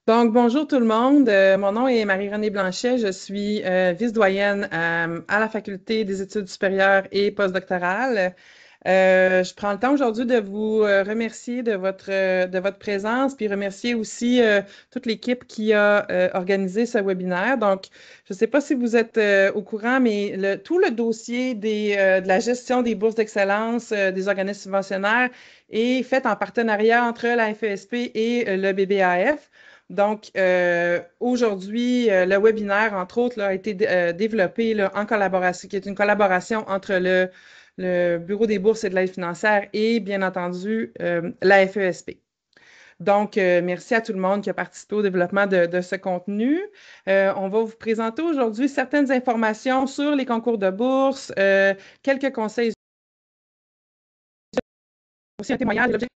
Donc, bonjour tout le monde. Mon nom est Marie-Renée Blanchet. Je suis vice-doyenne à la Faculté des études supérieures et postdoctorales. Je prends le temps aujourd'hui de vous remercier de votre présence, puis remercier aussi toute l'équipe qui a organisé ce webinaire. Donc, je ne sais pas si vous êtes au courant, mais tout le dossier de la gestion des bourses d'excellence des organismes subventionnaires est fait en partenariat entre la FESP et le BBAF. Donc, aujourd'hui, le webinaire, entre autres, là, a été développé là, en collaboration, qui est une collaboration entre le Bureau des bourses et de l'aide financière et, bien entendu, la FESP. Donc, merci à tout le monde qui a participé au développement de ce contenu. On va vous présenter aujourd'hui certaines informations sur les concours de bourse, quelques conseils aussi un témoignage. L'objectif,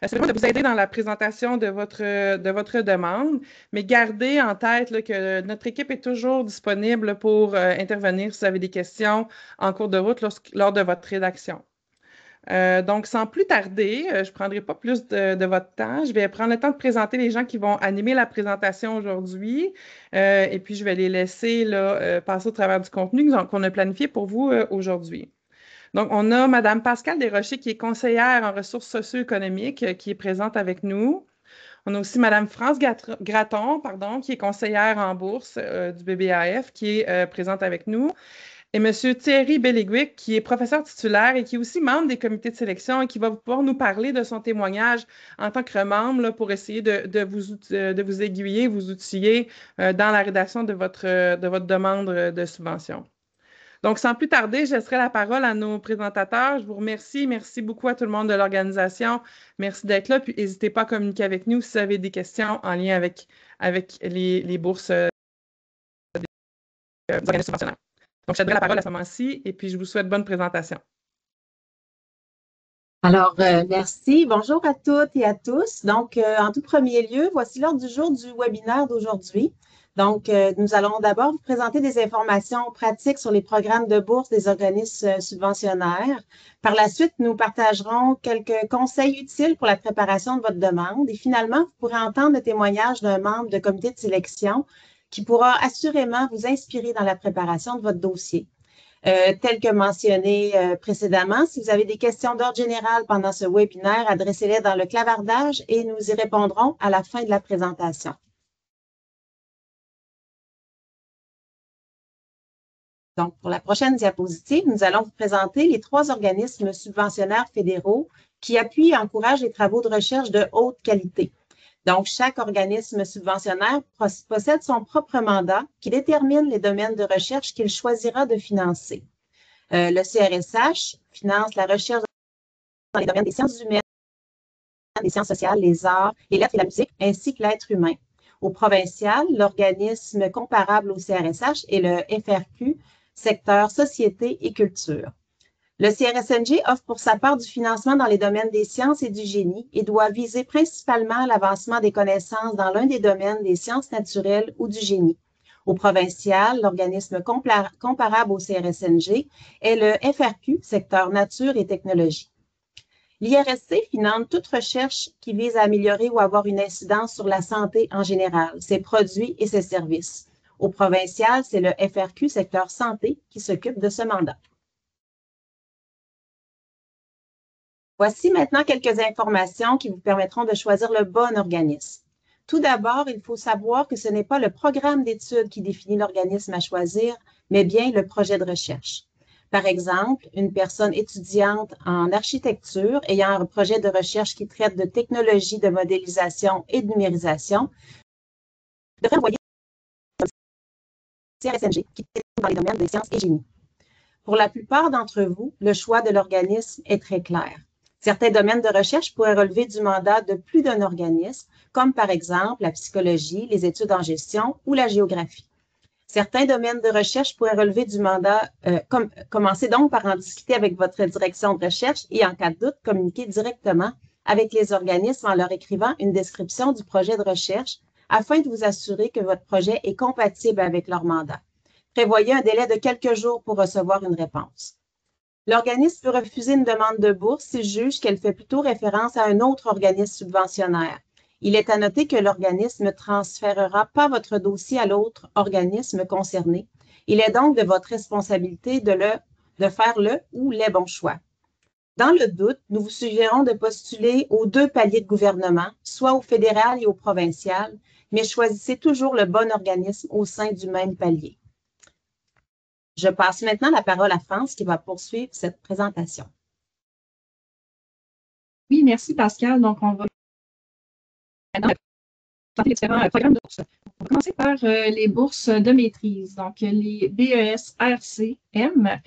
c'est vraiment de vous aider dans la présentation de votre demande, mais gardez en tête là, que notre équipe est toujours disponible pour intervenir si vous avez des questions en cours de route lors de votre rédaction. Donc, sans plus tarder, je ne prendrai pas plus de votre temps. Je vais prendre le temps de présenter les gens qui vont animer la présentation aujourd'hui. Et puis, je vais les laisser là, passer au travers du contenu qu'on a planifié pour vous aujourd'hui. Donc, on a Mme Pascale Desrochers, qui est conseillère en ressources socio-économiques, qui est présente avec nous. On a aussi Mme France Gratton, pardon, qui est conseillère en bourse du BBAF, qui est présente avec nous. Et M. Thierry Belliguic, qui est professeur titulaire et qui est aussi membre des comités de sélection et qui va pouvoir nous parler de son témoignage en tant que membre là, pour essayer de vous aiguiller, vous outiller dans la rédaction de votre demande de subvention. Donc, sans plus tarder, je laisserai la parole à nos présentateurs. Je vous remercie. Merci beaucoup à tout le monde de l'organisation. Merci d'être là. Puis, n'hésitez pas à communiquer avec nous si vous avez des questions en lien avec les bourses des organismes subventionnaires. Donc, je céderai la parole à ce moment-ci et puis je vous souhaite bonne présentation. Merci. Bonjour à toutes et à tous. En tout premier lieu, voici l'ordre du jour du webinaire d'aujourd'hui. Nous allons d'abord vous présenter des informations pratiques sur les programmes de bourse des organismes subventionnaires. Par la suite, nous partagerons quelques conseils utiles pour la préparation de votre demande. Et finalement, vous pourrez entendre le témoignage d'un membre de comité de sélection qui pourra assurément vous inspirer dans la préparation de votre dossier. Tel que mentionné précédemment, si vous avez des questions d'ordre général pendant ce webinaire, adressez-les dans le clavardage et nous y répondrons à la fin de la présentation. Donc, pour la prochaine diapositive, nous allons vous présenter les 3 organismes subventionnaires fédéraux qui appuient et encouragent les travaux de recherche de haute qualité. Donc, chaque organisme subventionnaire possède son propre mandat qui détermine les domaines de recherche qu'il choisira de financer. Le CRSH finance la recherche dans les domaines des sciences humaines, des sciences sociales, les arts, les lettres et la musique, ainsi que l'être humain. Au provincial, l'organisme comparable au CRSH est le FRQ, secteur société et culture. Le CRSNG offre pour sa part du financement dans les domaines des sciences et du génie et doit viser principalement l'avancement des connaissances dans l'un des domaines des sciences naturelles ou du génie. Au provincial, l'organisme comparable au CRSNG est le FRQ, secteur nature et technologie. L'IRSC finance toute recherche qui vise à améliorer ou avoir une incidence sur la santé en général, ses produits et ses services. Au provincial, c'est le FRQ, secteur santé, qui s'occupe de ce mandat. Voici maintenant quelques informations qui vous permettront de choisir le bon organisme. Tout d'abord, il faut savoir que ce n'est pas le programme d'études qui définit l'organisme à choisir, mais bien le projet de recherche. Par exemple, une personne étudiante en architecture ayant un projet de recherche qui traite de technologies de modélisation et de numérisation devrait envoyer un CRSNG qui est dans les domaines des sciences et génie. Pour la plupart d'entre vous, le choix de l'organisme est très clair. Certains domaines de recherche pourraient relever du mandat de plus d'un organisme, comme par exemple la psychologie, les études en gestion ou la géographie. Certains domaines de recherche pourraient relever du mandat. Commencez donc par en discuter avec votre direction de recherche et en cas de doute, communiquez directement avec les organismes en leur écrivant une description du projet de recherche afin de vous assurer que votre projet est compatible avec leur mandat. Prévoyez un délai de quelques jours pour recevoir une réponse. L'organisme peut refuser une demande de bourse s'il juge qu'elle fait plutôt référence à un autre organisme subventionnaire. Il est à noter que l'organisme ne transférera pas votre dossier à l'autre organisme concerné. Il est donc de votre responsabilité de faire le ou les bons choix. Dans le doute, nous vous suggérons de postuler aux 2 paliers de gouvernement, soit au fédéral et au provincial, mais choisissez toujours le bon organisme au sein du même palier. Je passe maintenant la parole à France qui va poursuivre cette présentation. Oui, merci Pascal. Donc, on va maintenant présenter les différents programmes de bourse. On va commencer par les bourses de maîtrise, donc les BES-RCM.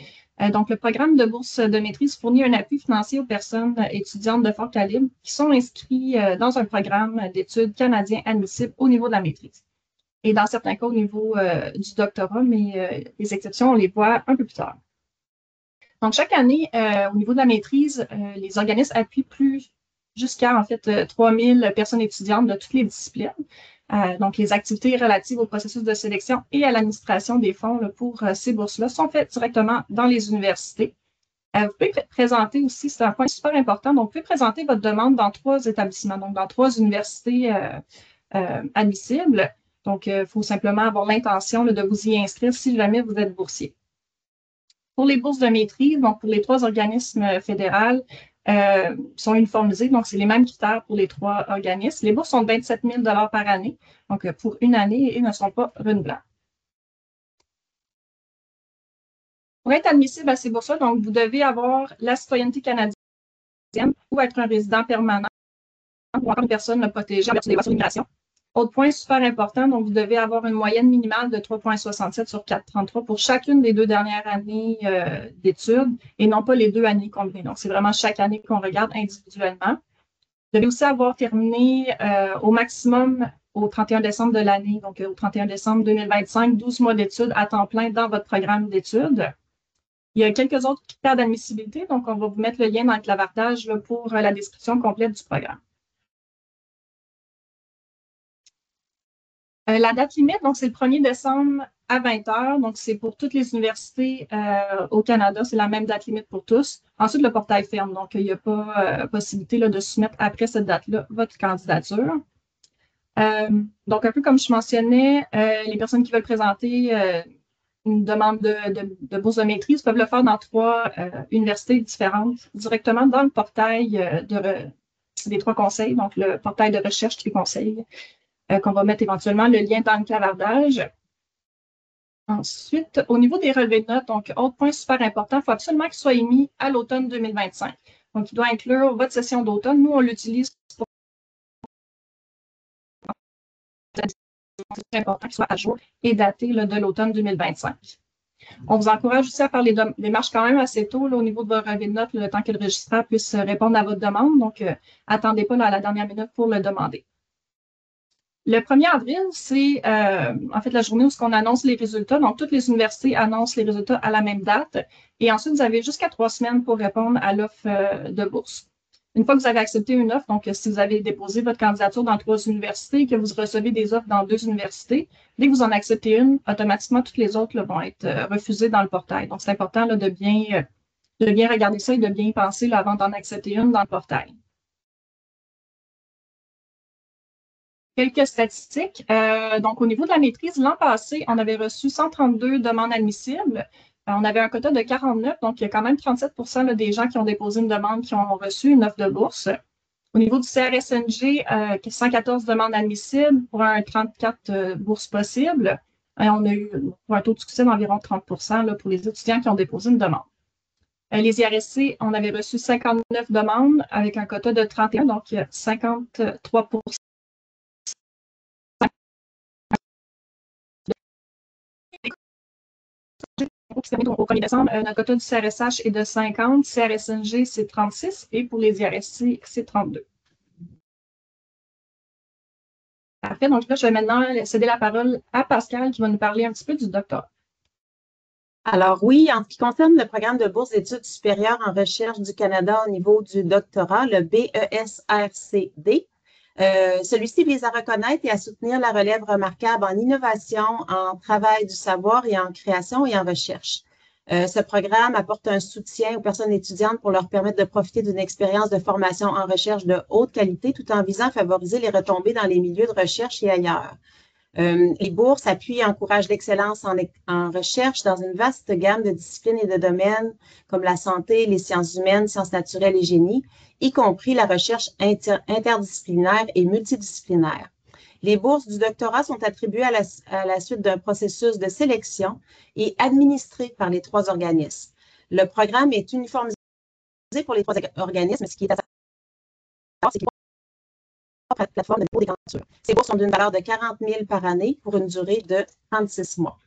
Donc, le programme de bourse de maîtrise fournit un appui financier aux personnes étudiantes de fort calibre qui sont inscrites dans un programme d'études canadien admissible au niveau de la maîtrise. Et dans certains cas, au niveau du doctorat, mais les exceptions, on les voit un peu plus tard. Donc, chaque année, au niveau de la maîtrise, les organismes appuient jusqu'à, en fait, 3000 personnes étudiantes de toutes les disciplines. Donc, les activités relatives au processus de sélection et à l'administration des fonds là, pour ces bourses-là sont faites directement dans les universités. Vous pouvez présenter aussi, c'est un point super important, donc vous pouvez présenter votre demande dans 3 établissements, donc dans 3 universités admissibles. Donc, il faut simplement avoir l'intention de vous y inscrire si jamais vous êtes boursier. Pour les bourses de maîtrise, donc pour les 3 organismes fédéraux, sont uniformisés, donc c'est les mêmes critères pour les 3 organismes. Les bourses sont de 27 000 $ par année, donc pour une année et ne sont pas renouvelables. Pour être admissible à ces bourses-là, donc vous devez avoir la citoyenneté canadienne ou être un résident permanent ou encore une personne protégée en vertu des lois sur l'immigration. Autre point super important, donc vous devez avoir une moyenne minimale de 3,67 sur 4,33 pour chacune des 2 dernières années d'études et non pas les 2 années combinées. Donc, c'est vraiment chaque année qu'on regarde individuellement. Vous devez aussi avoir terminé au maximum au 31 décembre de l'année, donc au 31 décembre 2025, 12 mois d'études à temps plein dans votre programme d'études. Il y a quelques autres critères d'admissibilité, donc on va vous mettre le lien dans le clavardage là, pour la description complète du programme. La date limite, donc c'est le 1er décembre à 20 h. Donc, c'est pour toutes les universités au Canada. C'est la même date limite pour tous. Ensuite, le portail ferme. Donc, il n'y a pas possibilité là, de soumettre après cette date-là votre candidature. Donc, un peu comme je mentionnais, les personnes qui veulent présenter une demande de bourse de maîtrise peuvent le faire dans 3 universités différentes, directement dans le portail des 3 conseils, donc le portail de recherche des conseils. Qu'on va mettre éventuellement le lien dans le clavardage. Ensuite, au niveau des relevés de notes, donc, autre point super important, il faut absolument qu'il soit émis à l'automne 2025. Donc, il doit inclure votre session d'automne. Nous, on l'utilise pour c'est important qu'il soit à jour et daté là, de l'automne 2025. On vous encourage aussi à faire les démarches quand même assez tôt là, au niveau de vos relevés de notes, le temps que le registraire puisse répondre à votre demande. Donc, attendez pas là, à la dernière minute pour le demander. Le 1er avril, c'est en fait la journée où on annonce les résultats. Donc, toutes les universités annoncent les résultats à la même date. Et ensuite, vous avez jusqu'à 3 semaines pour répondre à l'offre de bourse. Une fois que vous avez accepté une offre, donc si vous avez déposé votre candidature dans 3 universités et que vous recevez des offres dans 2 universités, dès que vous en acceptez une, automatiquement, toutes les autres là, vont être refusées dans le portail. Donc, c'est important là, de bien regarder ça et de bien y penser là, avant d'en accepter une dans le portail. Quelques statistiques. Donc, au niveau de la maîtrise, l'an passé, on avait reçu 132 demandes admissibles. On avait un quota de 49, donc il y a quand même 37 % des gens qui ont déposé une demande qui ont reçu une offre de bourse. Au niveau du CRSNG, 114 demandes admissibles pour un 34 bourses possibles. Et on a eu un taux de succès d'environ 30 % là, pour les étudiants qui ont déposé une demande. Les IRSC, on avait reçu 59 demandes avec un quota de 31, donc 53 %. Qui se termine au 1er décembre, notre quota du CRSH est de 50, CRSNG, c'est 36 et pour les IRSC, c'est 32. Parfait, donc là, je vais maintenant céder la parole à Pascal qui va nous parler un petit peu du doctorat. Alors oui, en ce qui concerne le programme de bourse d'études supérieures en recherche du Canada au niveau du doctorat, le BESRCD, celui-ci vise à reconnaître et à soutenir la relève remarquable en innovation, en travail du savoir et en création et en recherche. Ce programme apporte un soutien aux personnes étudiantes pour leur permettre de profiter d'une expérience de formation en recherche de haute qualité tout en visant à favoriser les retombées dans les milieux de recherche et ailleurs. Les bourses appuient et encouragent l'excellence en recherche dans une vaste gamme de disciplines et de domaines comme la santé, les sciences humaines, sciences naturelles et génie, y compris la recherche interdisciplinaire et multidisciplinaire. Les bourses du doctorat sont attribuées à la suite d'un processus de sélection et administrées par les trois organismes. Le programme est uniformisé pour les trois organismes, ce qui est à savoir, c'est qu'il la plateforme de dépôt des candidatures. Ces bourses sont d'une valeur de 40 000 par année pour une durée de 36 mois.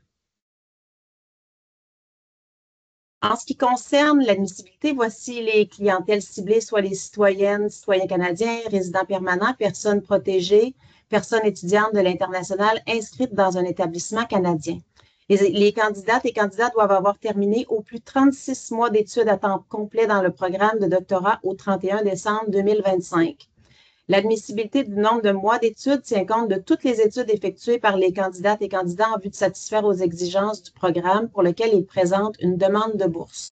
En ce qui concerne l'admissibilité, voici les clientèles ciblées, soit les citoyennes, citoyens canadiens, résidents permanents, personnes protégées, personnes étudiantes de l'international inscrites dans un établissement canadien. Les candidates et candidats doivent avoir terminé au plus 36 mois d'études à temps complet dans le programme de doctorat au 31 décembre 2025. L'admissibilité du nombre de mois d'études tient compte de toutes les études effectuées par les candidates et candidats en vue de satisfaire aux exigences du programme pour lequel ils présentent une demande de bourse.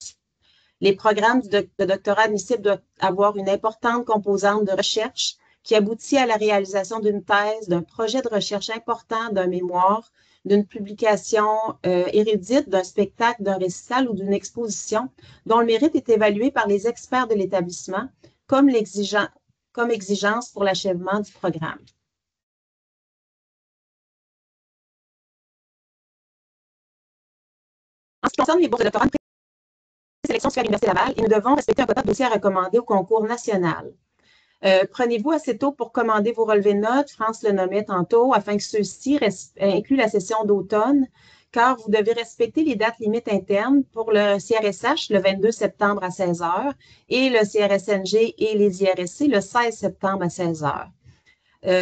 Les programmes de doctorat admissible doivent avoir une importante composante de recherche qui aboutit à la réalisation d'une thèse, d'un projet de recherche important, d'un mémoire, d'une publication érudite, d'un spectacle, d'un récital ou d'une exposition dont le mérite est évalué par les experts de l'établissement comme exigence pour l'achèvement du programme. En ce qui concerne les bourses de doctorat, une sélection se fait à l'Université Laval et nous devons respecter un quota de dossiers à recommander au concours national. Prenez-vous assez tôt pour commander vos relevés de notes, France le nommait tantôt, afin que ceux-ci incluent la session d'automne, car vous devez respecter les dates limites internes pour le CRSH le 22 septembre à 16 h et le CRSNG et les IRSC le 16 septembre à 16 h.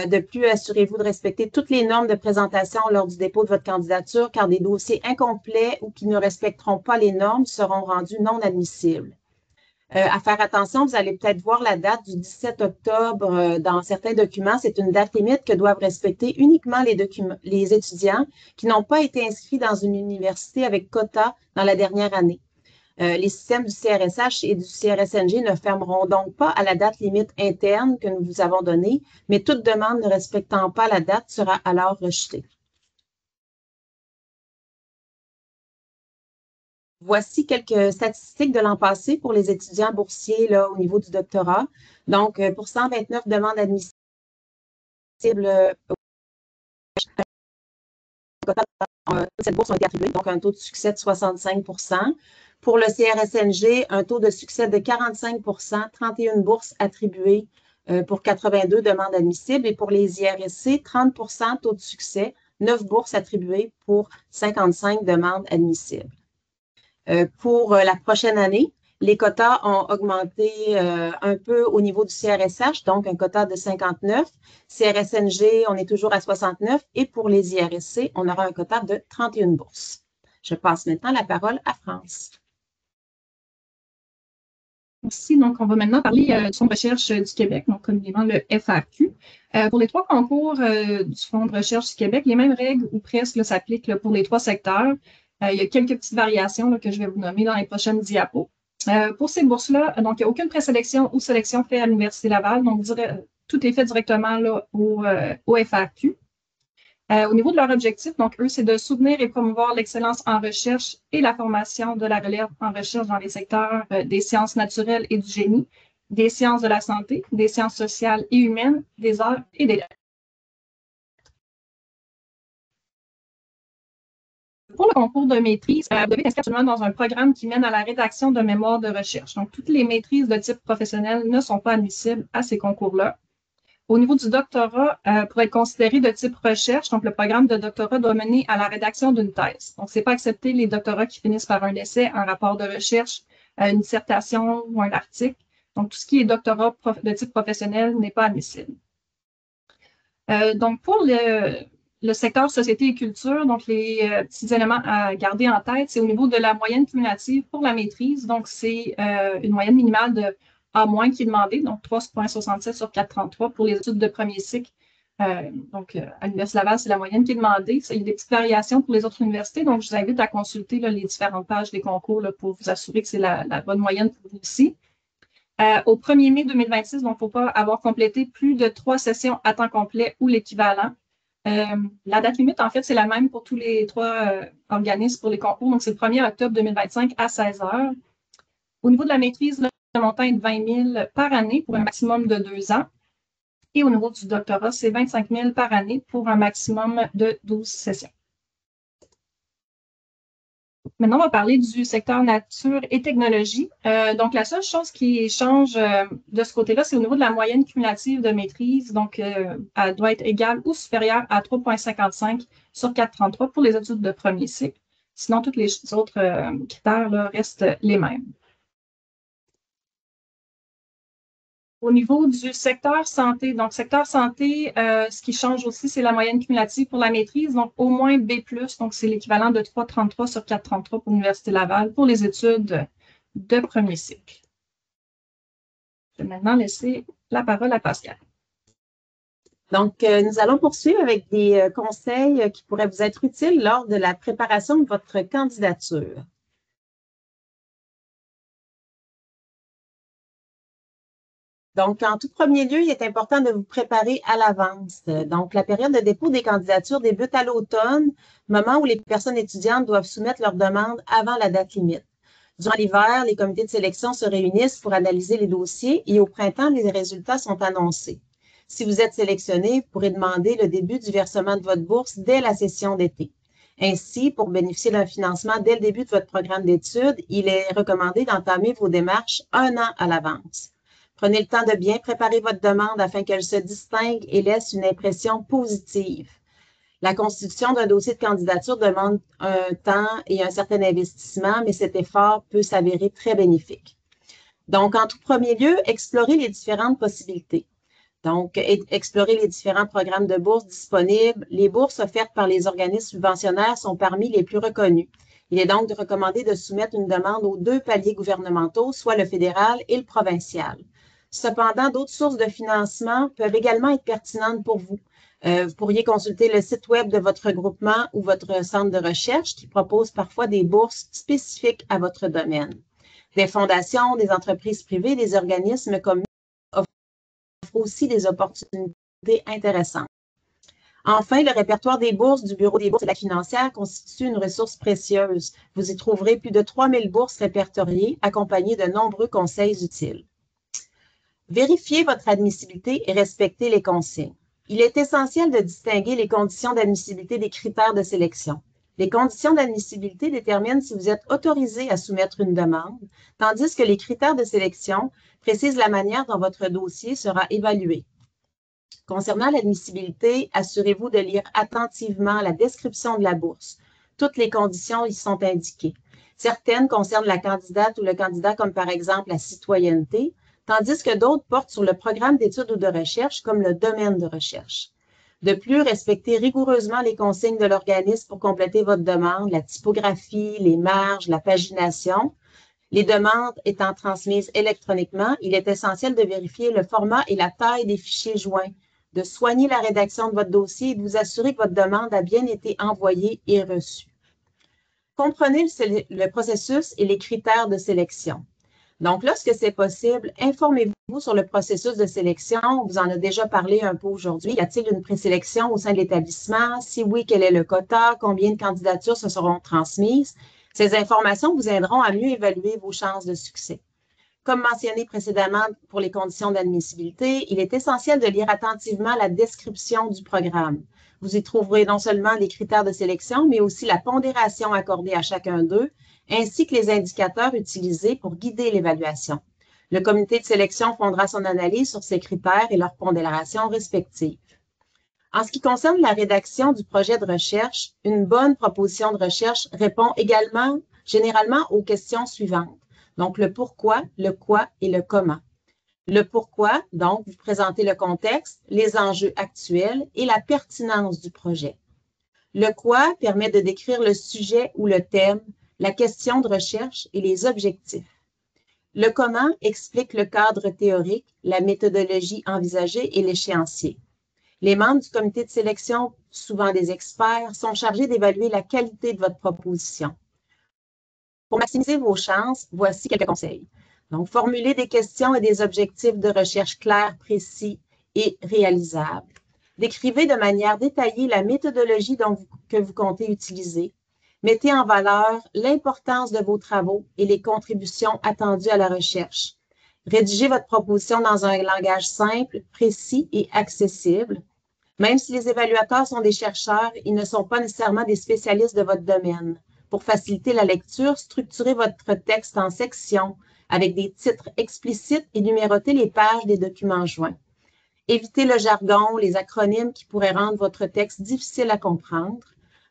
De plus, assurez-vous de respecter toutes les normes de présentation lors du dépôt de votre candidature, car des dossiers incomplets ou qui ne respecteront pas les normes seront rendus non admissibles. À faire attention, vous allez peut-être voir la date du 17 octobre dans certains documents. C'est une date limite que doivent respecter uniquement les étudiants qui n'ont pas été inscrits dans une université avec quota dans la dernière année. Les systèmes du CRSH et du CRSNG ne fermeront donc pas à la date limite interne que nous vous avons donnée, mais toute demande ne respectant pas la date sera alors rejetée. Voici quelques statistiques de l'an passé pour les étudiants boursiers là, au niveau du doctorat. Donc, pour 129 demandes admissibles, cette bourse a été attribuée, donc un taux de succès de 65 %. Pour le CRSNG, un taux de succès de 45 %, 31 bourses attribuées pour 82 demandes admissibles. Et pour les IRSC, 30 % taux de succès, 9 bourses attribuées pour 55 demandes admissibles. Pour la prochaine année, les quotas ont augmenté un peu au niveau du CRSH, donc un quota de 59. CRSNG, on est toujours à 69. Et pour les IRSC, on aura un quota de 31 bourses. Je passe maintenant la parole à France. Merci. Donc, on va maintenant parler du Fonds de recherche du Québec, donc communément le FAQ. Pour les trois concours du Fonds de recherche du Québec, les mêmes règles ou presque s'appliquent pour les trois secteurs. Il y a quelques petites variations là, que je vais vous nommer dans les prochaines diapos. Pour ces bourses-là, donc il n'y a aucune présélection ou sélection faite à l'Université Laval, donc tout est fait directement là, au FAQ. Au niveau de leur objectif, donc eux, c'est de soutenir et promouvoir l'excellence en recherche et la formation de la relève en recherche dans les secteurs des sciences naturelles et du génie, des sciences de la santé, des sciences sociales et humaines, des arts et des lettres. Pour le concours de maîtrise, vous devez inscrire absolument dans un programme qui mène à la rédaction de mémoires de recherche. Donc, toutes les maîtrises de type professionnel ne sont pas admissibles à ces concours-là. Au niveau du doctorat, pour être considéré de type recherche, donc le programme de doctorat doit mener à la rédaction d'une thèse. Donc, ce n'est pas accepté les doctorats qui finissent par un essai, un rapport de recherche, une dissertation ou un article. Donc, tout ce qui est doctorat de type professionnel n'est pas admissible. Donc, pour le secteur société et culture, donc les petits éléments à garder en tête, c'est au niveau de la moyenne cumulative pour la maîtrise. Donc, c'est une moyenne minimale de A- qui est demandée, donc 3,67 sur 4,33 pour les études de premier cycle Donc, à l'Université Laval, c'est la moyenne qui est demandée. Il y a des petites variations pour les autres universités, donc je vous invite à consulter là, les différentes pages des concours là, pour vous assurer que c'est la bonne moyenne pour vous aussi. Au 1er mai 2026, donc il ne faut pas avoir complété plus de 3 sessions à temps complet ou l'équivalent. La date limite, en fait, c'est la même pour tous les 3 organismes pour les concours. Donc, c'est le 1er octobre 2025 à 16 h. Au niveau de la maîtrise, là, le montant est de 20 000 par année pour un maximum de 2 ans. Et au niveau du doctorat, c'est 25 000 par année pour un maximum de 12 sessions. Maintenant, on va parler du secteur nature et technologie. Donc, la seule chose qui change de ce côté-là, c'est au niveau de la moyenne cumulative de maîtrise. Donc, elle doit être égale ou supérieure à 3,55 sur 4,33 pour les études de premier cycle. Sinon, tous les autres critères là, restent les mêmes. Au niveau du secteur santé, donc secteur santé, ce qui change aussi, c'est la moyenne cumulative pour la maîtrise, donc au moins B+, donc c'est l'équivalent de 3,33 sur 4,33 pour l'Université Laval pour les études de premier cycle. Je vais maintenant laisser la parole à Pascal. Donc, nous allons poursuivre avec des conseils qui pourraient vous être utiles lors de la préparation de votre candidature. Donc, en tout premier lieu, il est important de vous préparer à l'avance. Donc, la période de dépôt des candidatures débute à l'automne, moment où les personnes étudiantes doivent soumettre leurs demandes avant la date limite. Durant l'hiver, les comités de sélection se réunissent pour analyser les dossiers et au printemps, les résultats sont annoncés. Si vous êtes sélectionné, vous pourrez demander le début du versement de votre bourse dès la session d'été. Ainsi, pour bénéficier d'un financement dès le début de votre programme d'études, il est recommandé d'entamer vos démarches 1 an à l'avance. Prenez le temps de bien préparer votre demande afin qu'elle se distingue et laisse une impression positive. La constitution d'un dossier de candidature demande un temps et un certain investissement, mais cet effort peut s'avérer très bénéfique. Donc, en tout premier lieu, explorez les différentes possibilités. Donc, explorer les différents programmes de bourse disponibles. Les bourses offertes par les organismes subventionnaires sont parmi les plus reconnus. Il est donc recommandé de soumettre une demande aux 2 paliers gouvernementaux, soit le fédéral et le provincial. Cependant, d'autres sources de financement peuvent également être pertinentes pour vous. Vous pourriez consulter le site web de votre regroupement ou votre centre de recherche qui propose parfois des bourses spécifiques à votre domaine. Des fondations, des entreprises privées, des organismes comme offrent aussi des opportunités intéressantes. Enfin, le répertoire des bourses du Bureau des bourses et de la financière constitue une ressource précieuse. Vous y trouverez plus de 3000 bourses répertoriées, accompagnées de nombreux conseils utiles. Vérifiez votre admissibilité et respectez les consignes. Il est essentiel de distinguer les conditions d'admissibilité des critères de sélection. Les conditions d'admissibilité déterminent si vous êtes autorisé à soumettre une demande, tandis que les critères de sélection précisent la manière dont votre dossier sera évalué. Concernant l'admissibilité, assurez-vous de lire attentivement la description de la bourse. Toutes les conditions y sont indiquées. Certaines concernent la candidate ou le candidat, comme par exemple la citoyenneté, tandis que d'autres portent sur le programme d'études ou de recherche, comme le domaine de recherche. De plus, respectez rigoureusement les consignes de l'organisme pour compléter votre demande, la typographie, les marges, la pagination. Les demandes étant transmises électroniquement, il est essentiel de vérifier le format et la taille des fichiers joints, de soigner la rédaction de votre dossier et de vous assurer que votre demande a bien été envoyée et reçue. Comprenez le processus et les critères de sélection. Donc, lorsque c'est possible, informez-vous sur le processus de sélection. On vous en a déjà parlé un peu aujourd'hui. Y a-t-il une présélection au sein de l'établissement? Si oui, quel est le quota? Combien de candidatures se seront transmises? Ces informations vous aideront à mieux évaluer vos chances de succès. Comme mentionné précédemment pour les conditions d'admissibilité, il est essentiel de lire attentivement la description du programme. Vous y trouverez non seulement les critères de sélection, mais aussi la pondération accordée à chacun d'eux, ainsi que les indicateurs utilisés pour guider l'évaluation. Le comité de sélection fondera son analyse sur ces critères et leurs pondérations respectives. En ce qui concerne la rédaction du projet de recherche, une bonne proposition de recherche répond également généralement aux questions suivantes. Donc, le pourquoi, le quoi et le comment. Le pourquoi, donc, vous présentez le contexte, les enjeux actuels et la pertinence du projet. Le quoi permet de décrire le sujet ou le thème, la question de recherche et les objectifs. Le comment explique le cadre théorique, la méthodologie envisagée et l'échéancier. Les membres du comité de sélection, souvent des experts, sont chargés d'évaluer la qualité de votre proposition. Pour maximiser vos chances, voici quelques conseils. Donc, formulez des questions et des objectifs de recherche clairs, précis et réalisables. Décrivez de manière détaillée la méthodologie que vous comptez utiliser. Mettez en valeur l'importance de vos travaux et les contributions attendues à la recherche. Rédigez votre proposition dans un langage simple, précis et accessible. Même si les évaluateurs sont des chercheurs, ils ne sont pas nécessairement des spécialistes de votre domaine. Pour faciliter la lecture, structurez votre texte en sections avec des titres explicites et numérotez les pages des documents joints. Évitez le jargon, les acronymes qui pourraient rendre votre texte difficile à comprendre.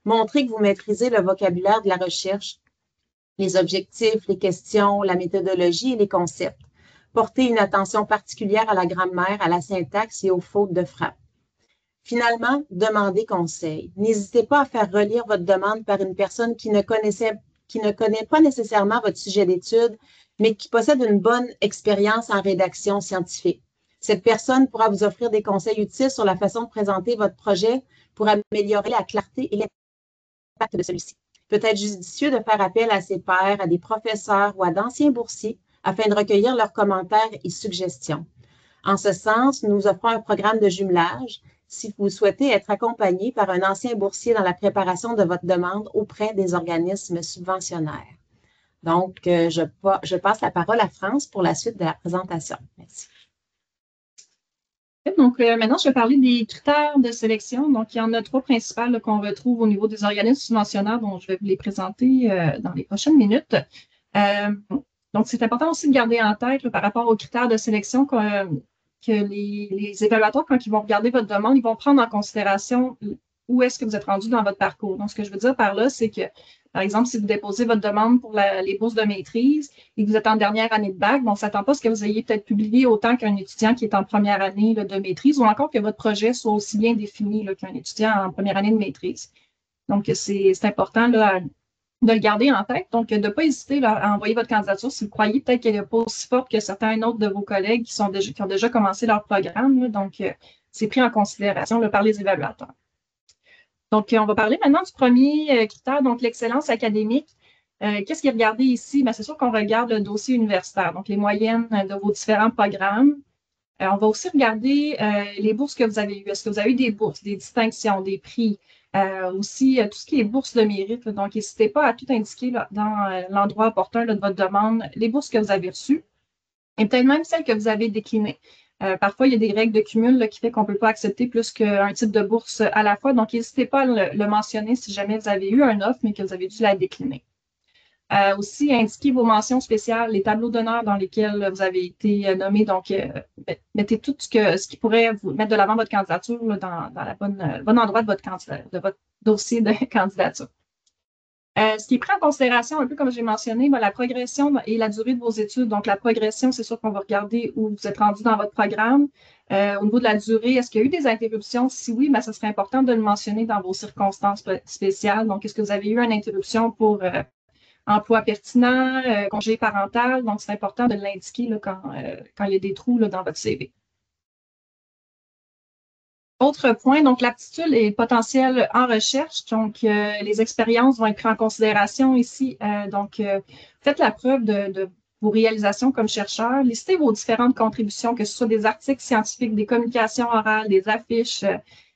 Montrez que vous maîtrisez le vocabulaire de la recherche, les objectifs, les questions, la méthodologie et les concepts. Portez une attention particulière à la grammaire, à la syntaxe et aux fautes de frappe. Finalement, demandez conseil. N'hésitez pas à faire relire votre demande par une personne qui ne connaît pas nécessairement votre sujet d'étude, mais qui possède une bonne expérience en rédaction scientifique. Cette personne pourra vous offrir des conseils utiles sur la façon de présenter votre projet pour améliorer la clarté et l'impact de celui-ci. Peut-être judicieux de faire appel à ses pairs, à des professeurs ou à d'anciens boursiers afin de recueillir leurs commentaires et suggestions. En ce sens, nous offrons un programme de jumelage si vous souhaitez être accompagné par un ancien boursier dans la préparation de votre demande auprès des organismes subventionnaires. Donc, je passe la parole à France pour la suite de la présentation. Merci. Donc, maintenant, je vais parler des critères de sélection. Donc, il y en a trois principales qu'on retrouve au niveau des organismes subventionnaires dont je vais vous les présenter dans les prochaines minutes. Donc, c'est important aussi de garder en tête par rapport aux critères de sélection que les évaluateurs, quand ils vont regarder votre demande, ils vont prendre en considération où est-ce que vous êtes rendu dans votre parcours. Donc, ce que je veux dire par là, c'est que, par exemple, si vous déposez votre demande pour les bourses de maîtrise et que vous êtes en dernière année de bac, on ne s'attend pas à ce que vous ayez peut-être publié autant qu'un étudiant qui est en première année de maîtrise ou encore que votre projet soit aussi bien défini qu'un étudiant en première année de maîtrise. Donc, c'est important là, de le garder en tête. Donc, de ne pas hésiter là, à envoyer votre candidature si vous croyez peut-être qu'elle n'est pas aussi forte que certains autres de vos collègues qui ont déjà commencé leur programme. Là. Donc, c'est pris en considération là, par les évaluateurs. Donc, on va parler maintenant du premier critère, donc l'excellence académique. Qu'est-ce qui est regardé ici? Bien, c'est sûr qu'on regarde le dossier universitaire, donc les moyennes de vos différents programmes. On va aussi regarder les bourses que vous avez eues. Est-ce que vous avez eu des bourses, des distinctions, des prix? Aussi, tout ce qui est bourses de mérite. Là. Donc, n'hésitez pas à tout indiquer là, dans l'endroit opportun là, de votre demande, les bourses que vous avez reçues et peut-être même celles que vous avez déclinées. Parfois, il y a des règles de cumul là, qui fait qu'on ne peut pas accepter plus qu'un type de bourse à la fois. Donc, n'hésitez pas à le mentionner si jamais vous avez eu un offre, mais que vous avez dû la décliner. Aussi, indiquez vos mentions spéciales, les tableaux d'honneur dans lesquels vous avez été nommé. Donc, mettez tout ce qui pourrait vous mettre de l'avant votre candidature là, dans le bon endroit de votre dossier de candidature. Ce qui est pris en considération, un peu comme j'ai mentionné, la progression et la durée de vos études. Donc, la progression, c'est sûr qu'on va regarder où vous êtes rendu dans votre programme. Au niveau de la durée, est-ce qu'il y a eu des interruptions? Si oui, ce serait important de le mentionner dans vos circonstances spéciales. Donc, est-ce que vous avez eu une interruption pour emploi pertinent, congé parental? Donc, c'est important de l'indiquer là, quand il y a des trous là, dans votre CV. Autre point, donc l'aptitude et le potentiel en recherche. Donc, les expériences vont être prises en considération ici. Donc, faites la preuve de vos réalisations comme chercheur. Listez vos différentes contributions, que ce soit des articles scientifiques, des communications orales, des affiches,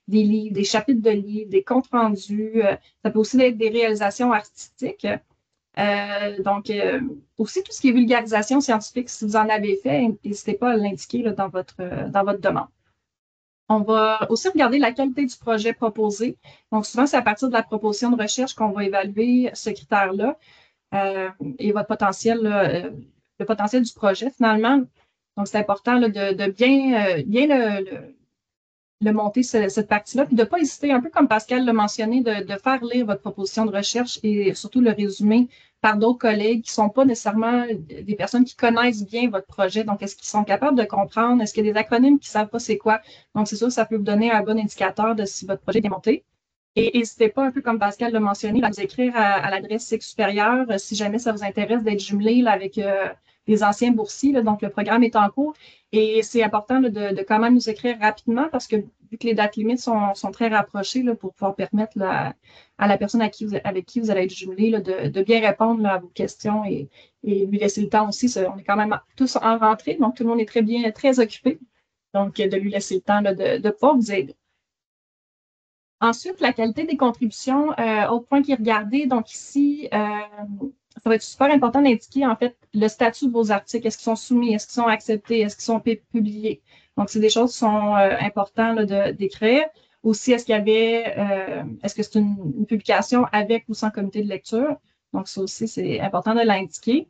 des livres, des chapitres de livres, des comptes rendus. Ça peut aussi être des réalisations artistiques. Donc, aussi tout ce qui est vulgarisation scientifique, si vous en avez fait, n'hésitez pas à l'indiquer là, dans votre demande. On va aussi regarder la qualité du projet proposé. Donc, souvent, c'est à partir de la proposition de recherche qu'on va évaluer ce critère-là et votre potentiel, le potentiel du projet, finalement. Donc, c'est important là, de bien le monter, cette partie-là, puis de ne pas hésiter, un peu comme Pascal l'a mentionné, de faire lire votre proposition de recherche et surtout le résumer par d'autres collègues qui ne sont pas nécessairement des personnes qui connaissent bien votre projet. Donc, est-ce qu'ils sont capables de comprendre? Est-ce qu'il y a des acronymes qui ne savent pas c'est quoi? Donc, c'est sûr, ça peut vous donner un bon indicateur de si votre projet est bien monté. Et n'hésitez pas, un peu comme Pascal l'a mentionné, à nous écrire à l'adresse cycle supérieur si jamais ça vous intéresse d'être jumelé là, avec les anciens boursiers. Là, donc, le programme est en cours. Et c'est important là, de quand même nous écrire rapidement parce que vu vu que les dates limites sont très rapprochées là, pour pouvoir permettre là, à la personne avec qui vous allez être jumelé là, de bien répondre là, à vos questions et lui laisser le temps aussi. On est quand même tous en rentrée, donc tout le monde est très occupé. Donc, de lui laisser le temps là, de pouvoir vous aider. Ensuite, la qualité des contributions, autre point qui est regardé. Donc ici, ça va être super important d'indiquer en fait le statut de vos articles. Est-ce qu'ils sont soumis? Est-ce qu'ils sont acceptés? Est-ce qu'ils sont publiés? Donc, c'est des choses qui sont importantes d'écrire. Aussi, est-ce que c'est une publication avec ou sans comité de lecture? Donc, ça aussi, c'est important de l'indiquer.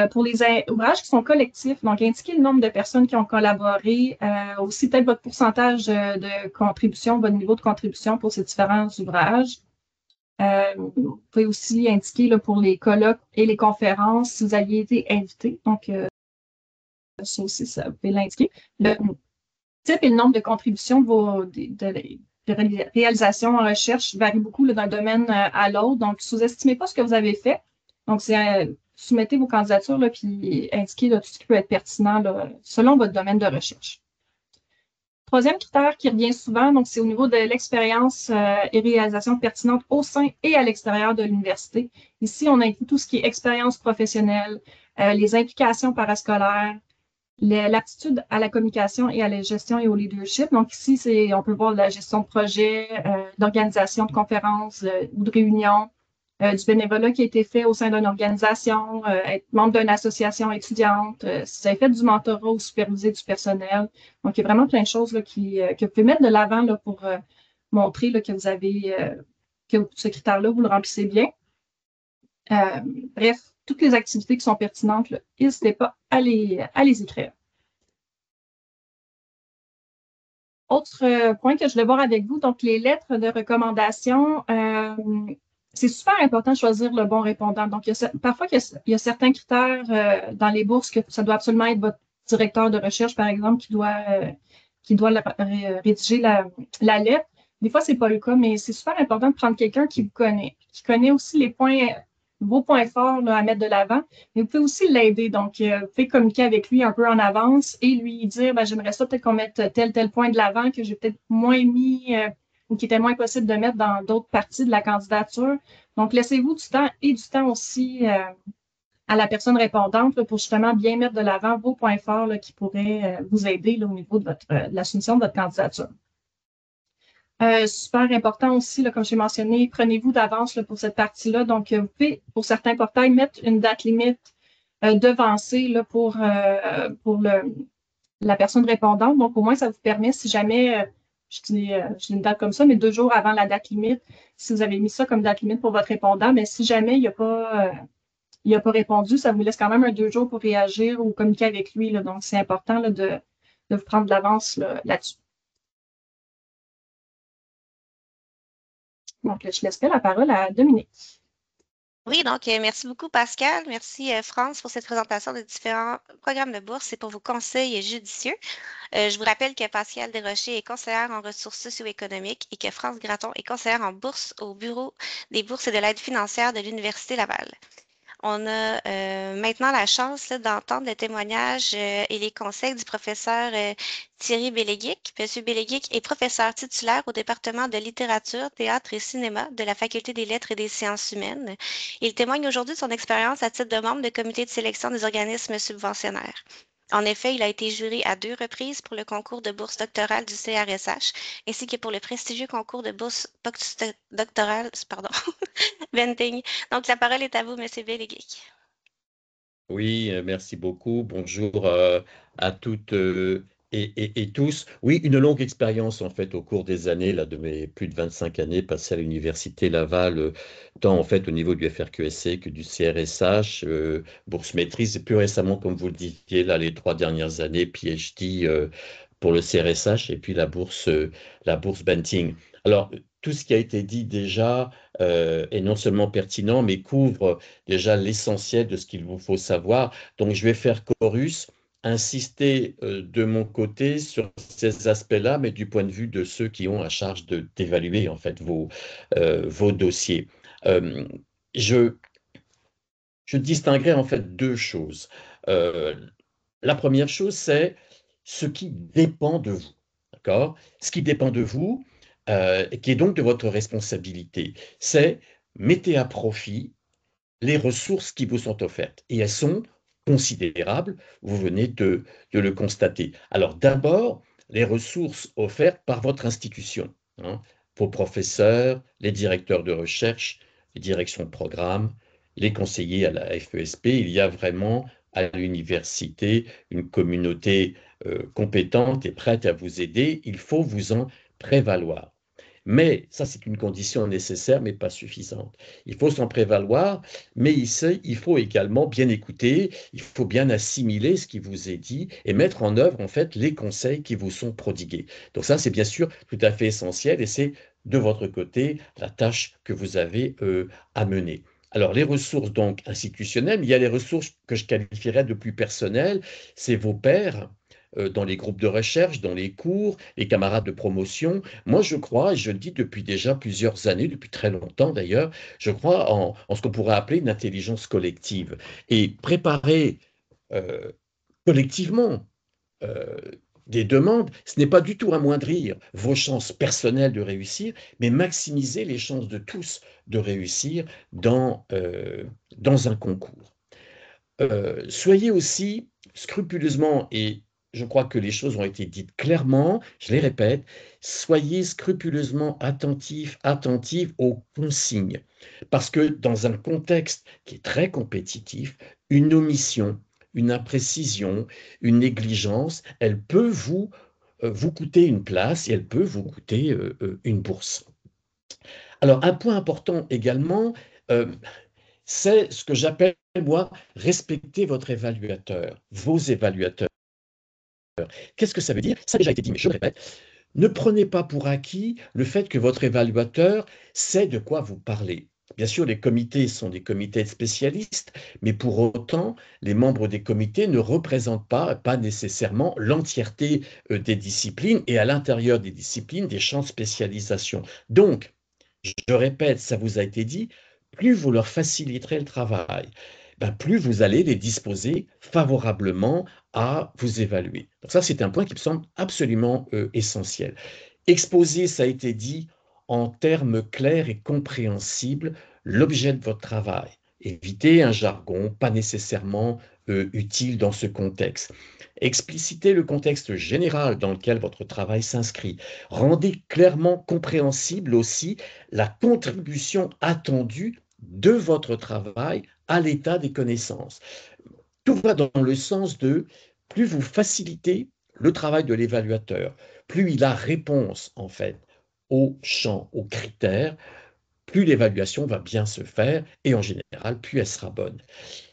Pour les ouvrages qui sont collectifs, donc indiquez le nombre de personnes qui ont collaboré, aussi peut-être votre pourcentage de contribution, votre niveau de contribution pour ces différents ouvrages. Vous pouvez aussi indiquer là, pour les colloques et les conférences si vous aviez été invité. Donc, ça aussi, ça, vous pouvez l'indiquer. Le type et le nombre de contributions de réalisation en recherche varie beaucoup là, d'un domaine à l'autre. Donc, sous-estimez pas ce que vous avez fait. Donc, soumettez vos candidatures là, puis indiquez là, tout ce qui peut être pertinent là, selon votre domaine de recherche. Troisième critère qui revient souvent, donc c'est au niveau de l'expérience et réalisation pertinente au sein et à l'extérieur de l'université. Ici, on inclut tout ce qui est expérience professionnelle, les implications parascolaires, l'aptitude à la communication et à la gestion et au leadership. Donc ici, on peut voir de la gestion de projet, d'organisation de conférences ou de réunions, du bénévolat qui a été fait au sein d'une organisation, être membre d'une association étudiante, si vous avez fait du mentorat ou superviser du personnel. Donc, il y a vraiment plein de choses là, que vous pouvez mettre de l'avant là, pour montrer là, que vous avez que ce critère-là, vous le remplissez bien. Bref, toutes les activités qui sont pertinentes, n'hésitez pas à les écrire. Autre point que je voulais voir avec vous, donc les lettres de recommandation. C'est super important de choisir le bon répondant. Donc, parfois, il y a certains critères dans les bourses que ça doit absolument être votre directeur de recherche, par exemple, qui doit rédiger la lettre. Des fois, c'est pas le cas, mais c'est super important de prendre quelqu'un qui vous connaît, qui connaît aussi vos points forts là, à mettre de l'avant, mais vous pouvez aussi l'aider. Donc, vous pouvez communiquer avec lui un peu en avance et lui dire, ben, j'aimerais ça peut-être qu'on mette tel point de l'avant que j'ai peut-être moins mis ou qui était moins possible de mettre dans d'autres parties de la candidature. Donc, laissez-vous du temps et du temps aussi à la personne répondante là, pour justement bien mettre de l'avant vos points forts là, qui pourraient vous aider là, au niveau de la soumission de votre candidature. Super important aussi, là, comme j'ai mentionné, prenez-vous d'avance pour cette partie-là. Donc, vous pouvez, pour certains portails, mettre une date limite devancée là, pour la personne répondante. Donc, au moins, ça vous permet, si jamais, je dis une date comme ça, mais 2 jours avant la date limite, si vous avez mis ça comme date limite pour votre répondant, mais si jamais il n'a pas répondu, ça vous laisse quand même 2 jours pour réagir ou communiquer avec lui. Là. Donc, c'est important là, de vous prendre de l'avance là-dessus. Donc, je laisserai la parole à Dominique. Oui, donc merci beaucoup Pascal, merci France pour cette présentation des différents programmes de bourse et pour vos conseils judicieux. Je vous rappelle que Pascal Desrochers est conseillère en ressources socio-économiques et que France Gratton est conseillère en bourse au Bureau des bourses et de l'aide financière de l'Université Laval. On a maintenant la chance d'entendre le témoignage et les conseils du professeur Thierry Béléguic. Monsieur Béléguic est professeur titulaire au département de littérature, théâtre et cinéma de la Faculté des lettres et des sciences humaines. Il témoigne aujourd'hui de son expérience à titre de membre de comité de sélection des organismes subventionnaires. En effet, il a été juré à 2 reprises pour le concours de bourse doctorale du CRSH, ainsi que pour le prestigieux concours de bourse doctorale, Venting. Donc, la parole est à vous, Monsieur Béléguic. Oui, merci beaucoup. Bonjour à toutes et tous. Oui, une longue expérience en fait au cours des années, là, de mes plus de 25 années passées à l'Université Laval, tant en fait au niveau du FRQSC que du CRSH, bourse maîtrise, et plus récemment, comme vous le disiez, là, les 3 dernières années, PhD pour le CRSH et puis la bourse Benting. Alors, tout ce qui a été dit déjà est non seulement pertinent, mais couvre déjà l'essentiel de ce qu'il vous faut savoir. Donc, je vais faire chorus, insister de mon côté sur ces aspects-là, mais du point de vue de ceux qui ont à charge d'évaluer en fait vos dossiers. Euh, je, je distinguerai en fait 2 choses. La première chose, c'est ce qui dépend de vous. D'accord? Ce qui dépend de vous, qui est donc de votre responsabilité, c'est mettez à profit les ressources qui vous sont offertes. Et elles sont considérables, vous venez de le constater. Alors d'abord, les ressources offertes par votre institution, hein, vos professeurs, les directeurs de recherche, les directions de programme, les conseillers à la FESP. Il y a vraiment à l'université une communauté compétente et prête à vous aider. Il faut vous en prévaloir. Mais ça, c'est une condition nécessaire, mais pas suffisante. Il faut s'en prévaloir, mais il faut également bien écouter, il faut bien assimiler ce qui vous est dit et mettre en œuvre, en fait, les conseils qui vous sont prodigués. Donc ça, c'est bien sûr tout à fait essentiel et c'est de votre côté la tâche que vous avez à mener. Alors, les ressources donc institutionnelles, il y a les ressources que je qualifierais de plus personnelles, c'est vos pairs dans les groupes de recherche, dans les cours, les camarades de promotion. Moi, je crois, et je le dis depuis déjà plusieurs années, depuis très longtemps d'ailleurs, je crois en ce qu'on pourrait appeler une intelligence collective. Et préparer euh, collectivement euh, des demandes, ce n'est pas du tout amoindrir vos chances personnelles de réussir, mais maximiser les chances de tous de réussir dans un concours. Soyez aussi scrupuleusement, et je crois que les choses ont été dites clairement, je les répète, soyez scrupuleusement attentifs, attentives aux consignes. Parce que dans un contexte qui est très compétitif, une omission, une imprécision, une négligence, elle peut vous coûter une place et elle peut vous coûter une bourse. Alors, un point important également, euh, c'est ce que j'appelle, moi, respecter votre évaluateur, vos évaluateurs. Qu'est-ce que ça veut dire? Ça a déjà été dit, mais je le répète. Ne prenez pas pour acquis le fait que votre évaluateur sait de quoi vous parlez. Bien sûr, les comités sont des comités de spécialistes, mais pour autant, les membres des comités ne représentent pas nécessairement l'entièreté des disciplines et à l'intérieur des disciplines, des champs de spécialisation. Donc, je répète, ça vous a été dit, plus vous leur faciliterez le travail, ben plus vous allez les disposer favorablement à vous évaluer. Donc ça, c'est un point qui me semble absolument essentiel. Exposer, ça a été dit, en termes clairs et compréhensibles, l'objet de votre travail. Évitez un jargon pas nécessairement utile dans ce contexte. Explicitez le contexte général dans lequel votre travail s'inscrit. Rendez clairement compréhensible aussi la contribution attendue de votre travail à l'état des connaissances. Tout va dans le sens de plus vous facilitez le travail de l'évaluateur, plus il a réponse en fait aux champs, aux critères, plus l'évaluation va bien se faire et en général, plus elle sera bonne.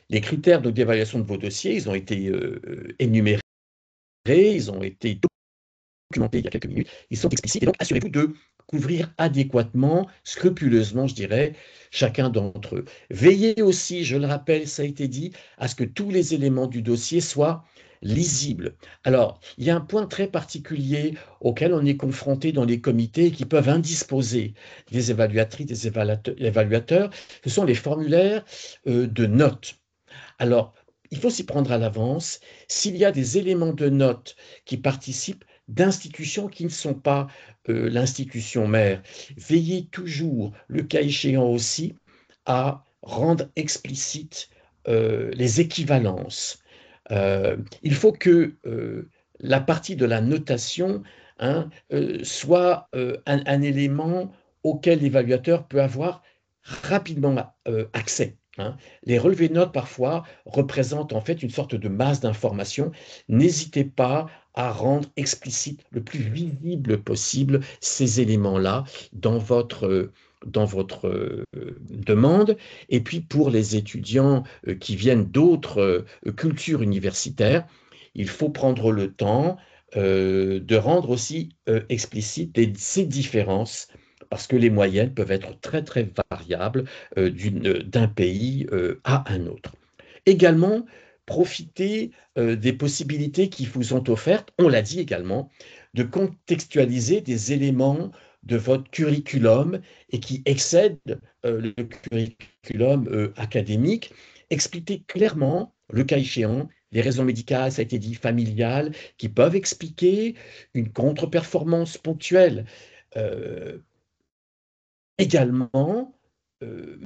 Les critères d'évaluation de vos dossiers, ils ont été énumérés, ils ont été documentés il y a quelques minutes, ils sont explicites et donc assurez-vous de couvrir adéquatement, scrupuleusement, je dirais, chacun d'entre eux. Veillez aussi, je le rappelle, ça a été dit, à ce que tous les éléments du dossier soient lisibles. Alors, il y a un point très particulier auquel on est confronté dans les comités qui peuvent indisposer des évaluatrices, des évaluateurs, ce sont les formulaires de notes. Alors, il faut s'y prendre à l'avance. S'il y a des éléments de notes qui participent d'institutions qui ne sont pas l'institution mère, veillez toujours, le cas échéant aussi, à rendre explicite les équivalences. Il faut que la partie de la notation soit un élément auquel l'évaluateur peut avoir rapidement accès. Hein. Les relevés de notes, parfois, représentent en fait une sorte de masse d'informations. N'hésitez pas à rendre explicite le plus visible possible ces éléments-là dans votre demande. Et puis, pour les étudiants qui viennent d'autres cultures universitaires, il faut prendre le temps de rendre aussi explicite ces différences parce que les moyennes peuvent être très, très variables d'un pays à un autre. Également, profitez des possibilités qui vous sont offertes, on l'a dit également, de contextualiser des éléments de votre curriculum et qui excèdent le curriculum académique. Expliquez clairement, le cas échéant, des raisons médicales, ça a été dit, familiales, qui peuvent expliquer une contre-performance ponctuelle. Euh, Également,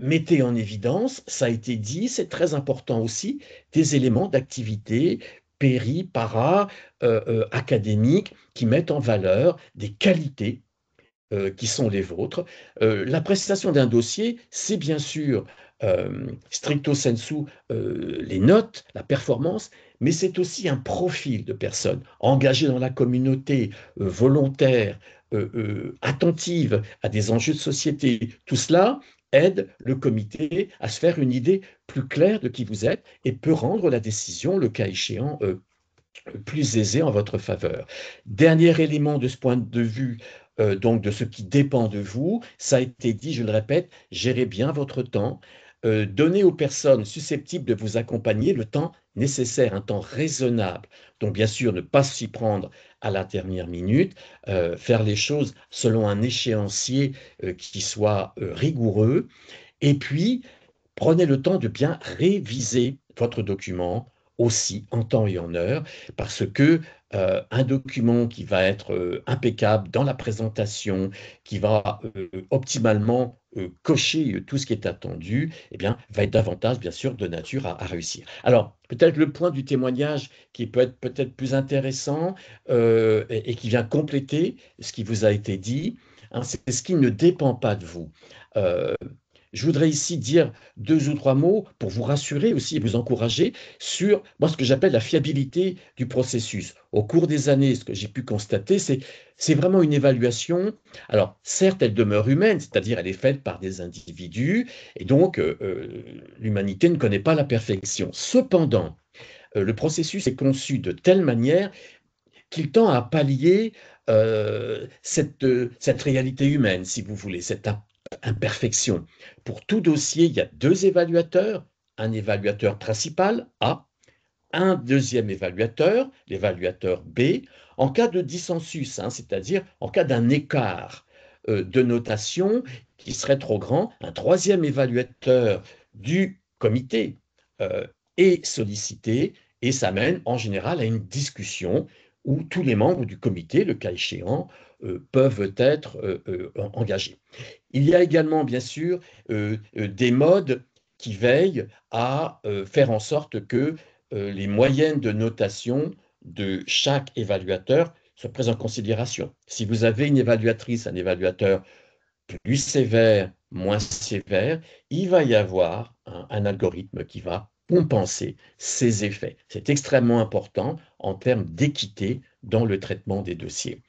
mettez en évidence, ça a été dit, c'est très important aussi, des éléments d'activité péri, para, académiques qui mettent en valeur des qualités qui sont les vôtres. La prestation d'un dossier, c'est bien sûr stricto sensu les notes, la performance, mais c'est aussi un profil de personne engagée dans la communauté, volontaire, attentive à des enjeux de société. Tout cela aide le comité à se faire une idée plus claire de qui vous êtes et peut rendre la décision, le cas échéant, plus aisée en votre faveur. Dernier élément de ce point de vue, donc de ce qui dépend de vous, ça a été dit, je le répète, gérez bien votre temps, donnez aux personnes susceptibles de vous accompagner le temps nécessaire, un temps raisonnable. Donc bien sûr, ne pas s'y prendre à la dernière minute, faire les choses selon un échéancier qui soit rigoureux, et puis prenez le temps de bien réviser votre document aussi en temps et en heure, parce que un document qui va être impeccable dans la présentation, qui va optimalement cocher tout ce qui est attendu, eh bien, va être davantage, bien sûr, de nature à réussir. Alors, peut-être le point du témoignage qui peut être peut-être plus intéressant et qui vient compléter ce qui vous a été dit, hein, c'est ce qui ne dépend pas de vous. Euh, je voudrais ici dire 2 ou 3 mots pour vous rassurer aussi et vous encourager sur moi, ce que j'appelle la fiabilité du processus. Au cours des années, ce que j'ai pu constater, c'est vraiment une évaluation. Alors, certes, elle demeure humaine, c'est-à-dire elle est faite par des individus, et donc l'humanité ne connaît pas la perfection. Cependant, le processus est conçu de telle manière qu'il tend à pallier cette réalité humaine, si vous voulez, cette imperfection. Pour tout dossier, il y a 2 évaluateurs, un évaluateur principal, A, un deuxième évaluateur, l'évaluateur B, en cas de dissensus, hein, c'est-à-dire en cas d'un écart de notation qui serait trop grand, un troisième évaluateur du comité est sollicité et ça mène en général à une discussion où tous les membres du comité, le cas échéant, peuvent être engagés. Il y a également, bien sûr, des modes qui veillent à faire en sorte que les moyennes de notation de chaque évaluateur soient prises en considération. Si vous avez une évaluatrice, un évaluateur plus sévère, moins sévère, il va y avoir un algorithme qui va compenser ces effets. C'est extrêmement important en termes d'équité dans le traitement des dossiers.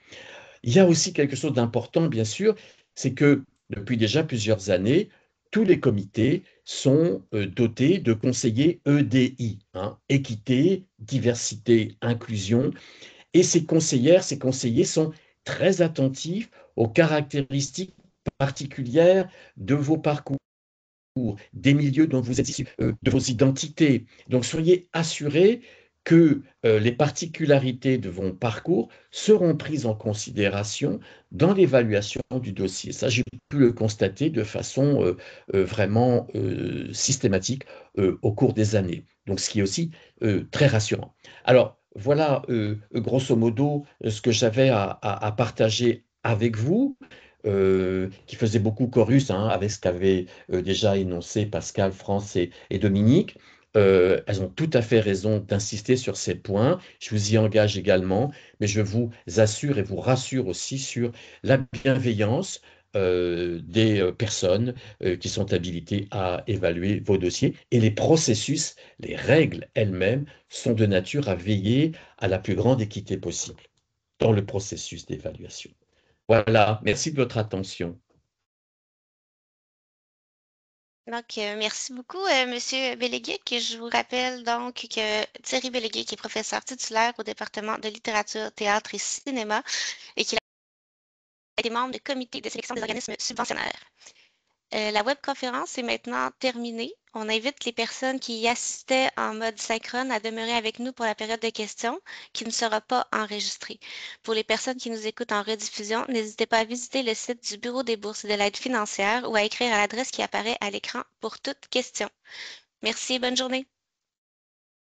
Il y a aussi quelque chose d'important, bien sûr, c'est que depuis déjà plusieurs années, tous les comités sont dotés de conseillers EDI, hein, équité, diversité, inclusion. Et ces conseillères, ces conseillers sont très attentifs aux caractéristiques particulières de vos parcours, des milieux dont vous êtes issus, de vos identités. Donc soyez assurés que les particularités de vos parcours seront prises en considération dans l'évaluation du dossier. Ça, j'ai pu le constater de façon vraiment systématique au cours des années. Donc, ce qui est aussi très rassurant. Alors, voilà, grosso modo, ce que j'avais à partager avec vous. Qui faisait beaucoup chorus hein, avec ce qu'avaient déjà énoncé Pascal, France et Dominique. Elles ont tout à fait raison d'insister sur ces points. Je vous y engage également, mais je vous assure et vous rassure aussi sur la bienveillance des personnes qui sont habilitées à évaluer vos dossiers et les processus, les règles elles-mêmes sont de nature à veiller à la plus grande équité possible dans le processus d'évaluation. Voilà, merci de votre attention. Donc, merci beaucoup, Monsieur Belleguic. Je vous rappelle donc que Thierry Belleguic est professeur titulaire au département de littérature, théâtre et cinéma et qu'il a été membre du comité de sélection des organismes subventionnaires. La webconférence est maintenant terminée. On invite les personnes qui y assistaient en mode synchrone à demeurer avec nous pour la période de questions qui ne sera pas enregistrée. Pour les personnes qui nous écoutent en rediffusion, n'hésitez pas à visiter le site du Bureau des bourses et de l'aide financière ou à écrire à l'adresse qui apparaît à l'écran pour toute question. Merci et bonne journée.